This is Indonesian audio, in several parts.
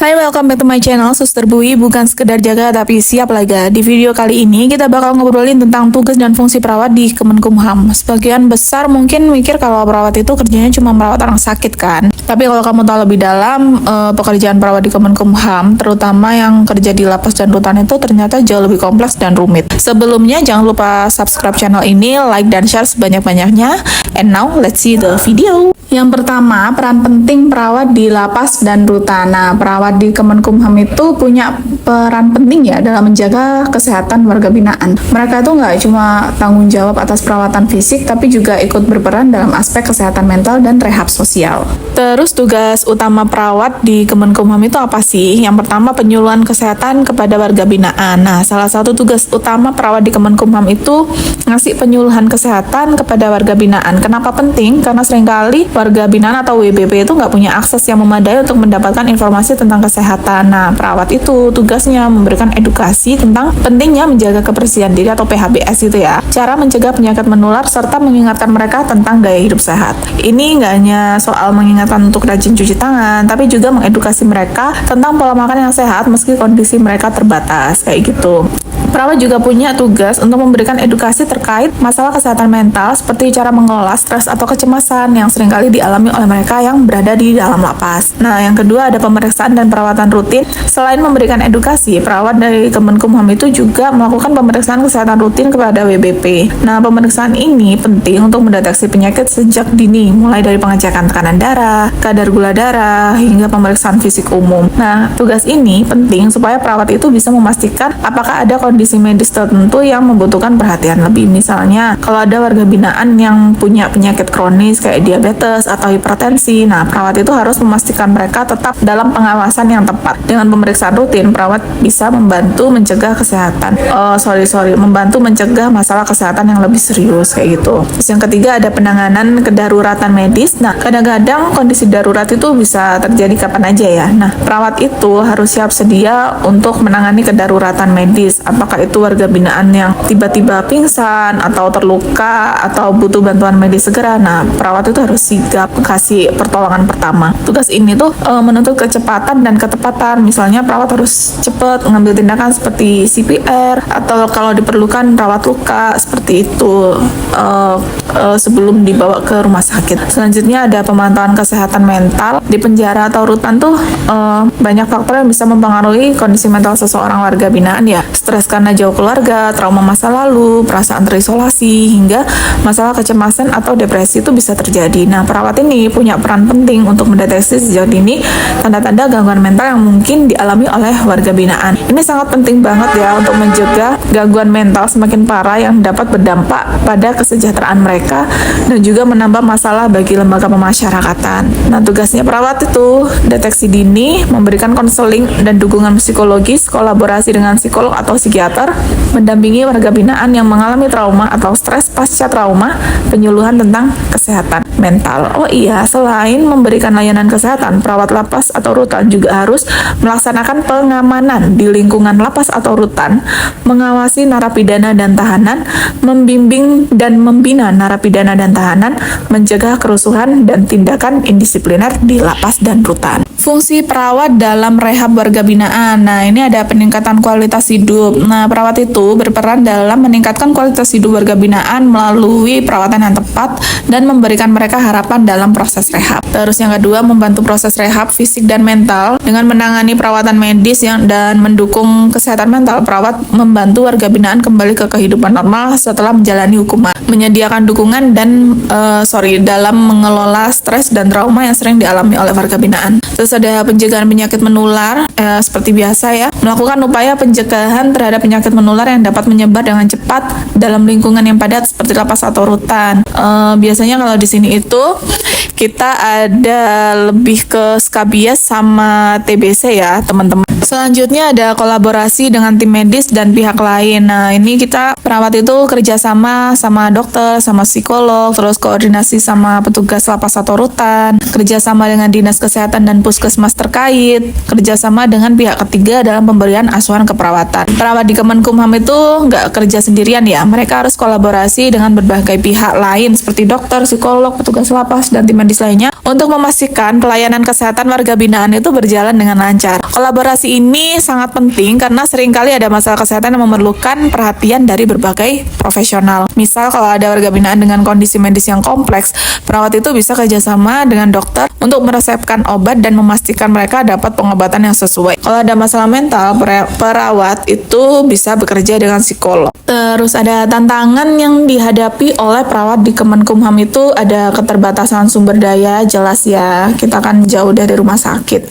Hai, welcome back to my channel, Suster Bui. Bukan sekedar jaga tapi siap laga. Di video kali ini kita bakal ngobrolin tentang tugas dan fungsi perawat di Kemenkumham. Sebagian besar mungkin mikir kalau perawat itu kerjanya cuma merawat orang sakit kan. Tapi kalau kamu tahu lebih dalam, pekerjaan perawat di Kemenkumham, terutama yang kerja di lapas dan rutan itu ternyata jauh lebih kompleks dan rumit. Sebelumnya jangan lupa subscribe channel ini, like dan share sebanyak-banyaknya. And now let's see the video. Yang pertama, peran penting perawat di lapas dan rutan. Nah, perawat di Kemenkumham itu punya peran penting ya dalam menjaga kesehatan warga binaan. Mereka itu nggak cuma tanggung jawab atas perawatan fisik, tapi juga ikut berperan dalam aspek kesehatan mental dan rehab sosial. Terus tugas utama perawat di Kemenkumham itu apa sih? Yang pertama, penyuluhan kesehatan kepada warga binaan. Nah, salah satu tugas utama perawat di Kemenkumham itu ngasih penyuluhan kesehatan kepada warga binaan. Kenapa penting? Karena seringkali warga binaan atau WBB itu nggak punya akses yang memadai untuk mendapatkan informasi tentang kesehatan. Nah, perawat itu tugasnya memberikan edukasi tentang pentingnya menjaga kebersihan diri atau PHBS itu ya, cara mencegah penyakit menular, serta mengingatkan mereka tentang gaya hidup sehat. Ini nggak hanya soal mengingatkan untuk rajin cuci tangan, tapi juga mengedukasi mereka tentang pola makan yang sehat meski kondisi mereka terbatas, kayak gitu. Perawat juga punya tugas untuk memberikan edukasi terkait masalah kesehatan mental seperti cara mengelola stres atau kecemasan yang seringkali dialami oleh mereka yang berada di dalam lapas. Nah, yang kedua ada pemeriksaan dan perawatan rutin. Selain memberikan edukasi, perawat dari Kemenkumham itu juga melakukan pemeriksaan kesehatan rutin kepada WBP. Nah, pemeriksaan ini penting untuk mendeteksi penyakit sejak dini, mulai dari pengecekan tekanan darah, kadar gula darah, hingga pemeriksaan fisik umum. Nah, tugas ini penting supaya perawat itu bisa memastikan apakah ada kondisi medis tertentu yang membutuhkan perhatian lebih. Misalnya, kalau ada warga binaan yang punya penyakit kronis kayak diabetes atau hipertensi, nah perawat itu harus memastikan mereka tetap dalam pengawasan yang tepat. Dengan pemeriksaan rutin, perawat bisa membantu mencegah membantu mencegah masalah kesehatan yang lebih serius kayak gitu. Terus yang ketiga ada penanganan kedaruratan medis. Nah, kadang-kadang kondisi darurat itu bisa terjadi kapan aja ya. Nah, perawat itu harus siap sedia untuk menangani kedaruratan medis. Apakah itu warga binaan yang tiba-tiba pingsan atau terluka atau butuh bantuan medis segera. Nah, perawat itu harus sigap kasih pertolongan pertama. Tugas ini tuh menuntut kecepatan dan ketepatan. Misalnya perawat harus cepat mengambil tindakan seperti CPR atau kalau diperlukan rawat luka seperti itu sebelum dibawa ke rumah sakit. Selanjutnya ada pemantauan kesehatan mental. Di penjara atau rutan tuh banyak faktor yang bisa mempengaruhi kondisi mental seseorang warga binaan ya. Stres karena jauh keluarga, trauma masa lalu, perasaan terisolasi, hingga masalah kecemasan atau depresi itu bisa terjadi. Nah, perawat ini punya peran penting untuk mendeteksi sejak dini tanda-tanda gangguan mental yang mungkin dialami oleh warga binaan. Ini sangat penting banget ya untuk mencegah gangguan mental semakin parah yang dapat berdampak pada kesejahteraan mereka dan juga menambah masalah bagi lembaga pemasyarakatan. Nah, tugasnya perawat itu deteksi dini, memberikan konseling dan dukungan psikologis, kolaborasi dengan psikolog atau psikiater, mendampingi warga binaan yang mengalami trauma atau stres pasca trauma, penyuluhan tentang kesehatan mental. Oh iya, selain memberikan layanan kesehatan, perawat lapas atau rutan juga harus melaksanakan pengamanan di lingkungan lapas atau rutan, mengawasi narapidana dan tahanan, membimbing dan membina narapidana dan tahanan, mencegah kerusuhan dan tindakan indisipliner di lapas dan rutan. Fungsi perawat dalam rehab warga binaan. Nah, ini ada peningkatan kualitas hidup. Nah, perawat itu berperan dalam meningkatkan kualitas hidup warga binaan melalui perawatan yang tepat dan memberikan mereka harapan dalam proses rehab. Terus yang kedua, membantu proses rehab fisik dan mental dengan menangani perawatan medis dan mendukung kesehatan mental. Perawat membantu warga binaan kembali ke kehidupan normal setelah menjalani hukuman, menyediakan dukungan dalam mengelola stres dan trauma yang sering dialami oleh warga binaan. Terus ada pencegahan penyakit menular, seperti biasa ya, melakukan upaya pencegahan terhadap penyakit menular yang dapat menyebar dengan cepat dalam lingkungan yang padat seperti lapas atau rutan. Biasanya kalau di sini itu kita ada lebih ke skabies sama TBC ya teman-teman. Selanjutnya ada kolaborasi dengan tim medis dan pihak lain. Nah, ini kita perawat itu kerjasama sama dokter, sama psikolog, terus koordinasi sama petugas lapas atau rutan, kerjasama dengan dinas kesehatan dan puskesmas terkait, kerjasama dengan pihak ketiga dalam pemberian asuhan keperawatan. Perawat di Kemenkumham itu nggak kerja sendirian ya, mereka harus kolaborasi dengan berbagai pihak lain seperti dokter, psikolog, petugas lapas, dan tim medis lainnya untuk memastikan pelayanan kesehatan warga binaan itu berjalan dengan lancar. kolaborasi ini sangat penting karena seringkali ada masalah kesehatan yang memerlukan perhatian dari berbagai profesional. Misal kalau ada warga binaan dengan kondisi medis yang kompleks, perawat itu bisa kerjasama dengan dokter untuk meresepkan obat dan memastikan mereka dapat pengobatan yang sesuai. Kalau ada masalah mental, perawat itu bisa bekerja dengan psikolog. Terus ada tantangan yang dihadapi oleh perawat di Kemenkumham itu ada keterbatasan sumber daya, jelas ya, kita kan jauh dari rumah sakit.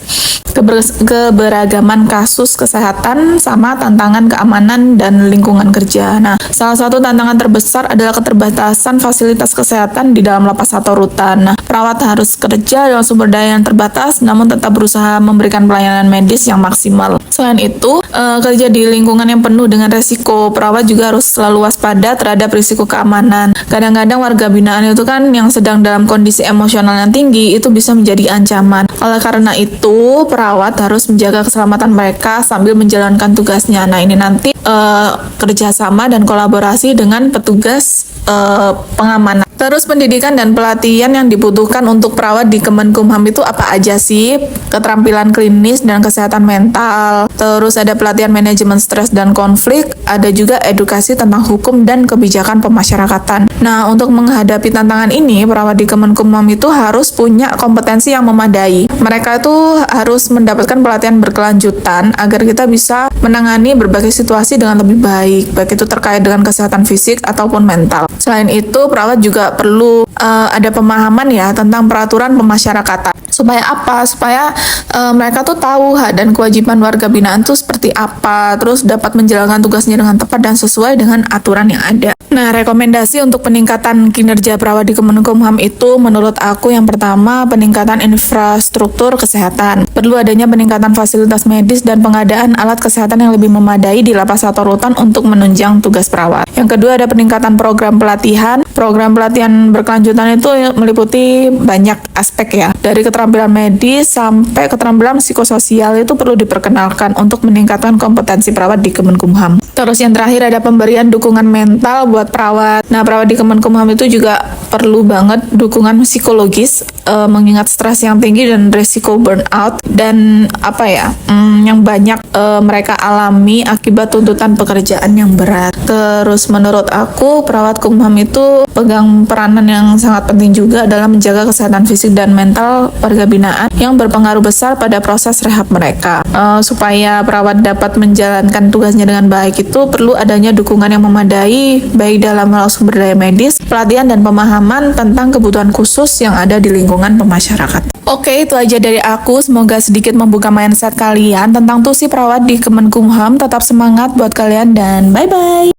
Keberagaman kasus kesehatan sama tantangan keamanan dan lingkungan kerja. Nah, salah satu tantangan terbesar adalah keterbatasan fasilitas kesehatan di dalam lapas atau rutan. Nah, perawat harus kerja dengan sumber daya yang terbatas namun tetap berusaha memberikan pelayanan medis yang maksimal. Selain itu, kerja di lingkungan yang penuh dengan resiko. Perawat juga harus selalu waspada terhadap risiko keamanan. Kadang-kadang warga binaan itu kan yang sedang dalam kondisi emosional yang tinggi itu bisa menjadi ancaman. Oleh karena itu, perawat harus menjaga keselamatan mereka sambil menjalankan tugasnya. Nah, ini nanti kerjasama dan kolaborasi dengan petugas pengamanan. Terus pendidikan dan pelatihan yang dibutuhkan untuk perawat di Kemenkumham itu apa aja sih? Keterampilan klinis dan kesehatan mental. Terus ada pelatihan manajemen stres dan konflik. Ada juga edukasi tentang hukum dan kebijakan pemasyarakatan. Nah, untuk menghadapi tantangan ini, perawat di Kemenkumham itu harus punya kompetensi yang memadai. Mereka itu harus mendapatkan pelatihan berkelanjutan agar kita bisa menangani berbagai situasi dengan lebih baik, baik itu terkait dengan kesehatan fisik ataupun mental. Selain itu, perawat juga perlu ada pemahaman ya tentang peraturan pemasyarakatan. Supaya apa? Supaya mereka tuh tahu hak dan kewajiban warga binaan tuh seperti apa, terus dapat menjalankan tugasnya dengan tepat dan sesuai dengan aturan yang ada. Nah, rekomendasi untuk peningkatan kinerja perawat di Kemenkumham itu menurut aku yang pertama, peningkatan infrastruktur kesehatan. Perlu adanya peningkatan fasilitas medis dan pengadaan alat kesehatan yang lebih memadai di lapas atau rutan untuk menunjang tugas perawat. Yang kedua, ada peningkatan program pelatihan. Program pelatihan berkelanjutan itu meliputi banyak aspek ya, dari keterampilan medis sampai keterampilan psikososial itu perlu diperkenalkan untuk meningkatkan kompetensi perawat di Kemenkumham. Terus yang terakhir ada pemberian dukungan mental buat perawat. Nah, perawat di Kemenkumham itu juga perlu banget dukungan psikologis mengingat stres yang tinggi dan resiko burnout dan yang banyak mereka alami akibat tuntutan pekerjaan yang berat. Terus menurut aku perawat Kumham itu pegang peranan yang sangat penting juga dalam menjaga kesehatan fisik dan mental warga binaan yang berpengaruh besar pada proses rehab mereka. Supaya perawat dapat menjalankan tugasnya dengan baik itu perlu adanya dukungan yang memadai baik dalam hal sumber daya medis, pelatihan dan pemahaman tentang kebutuhan khusus yang ada di lingkungan pemasyarakatan. Oke, itu aja dari aku. Semoga sedikit membuka mindset kalian tentang tusi perawat di Kemenkumham. Tetap semangat buat kalian dan bye-bye.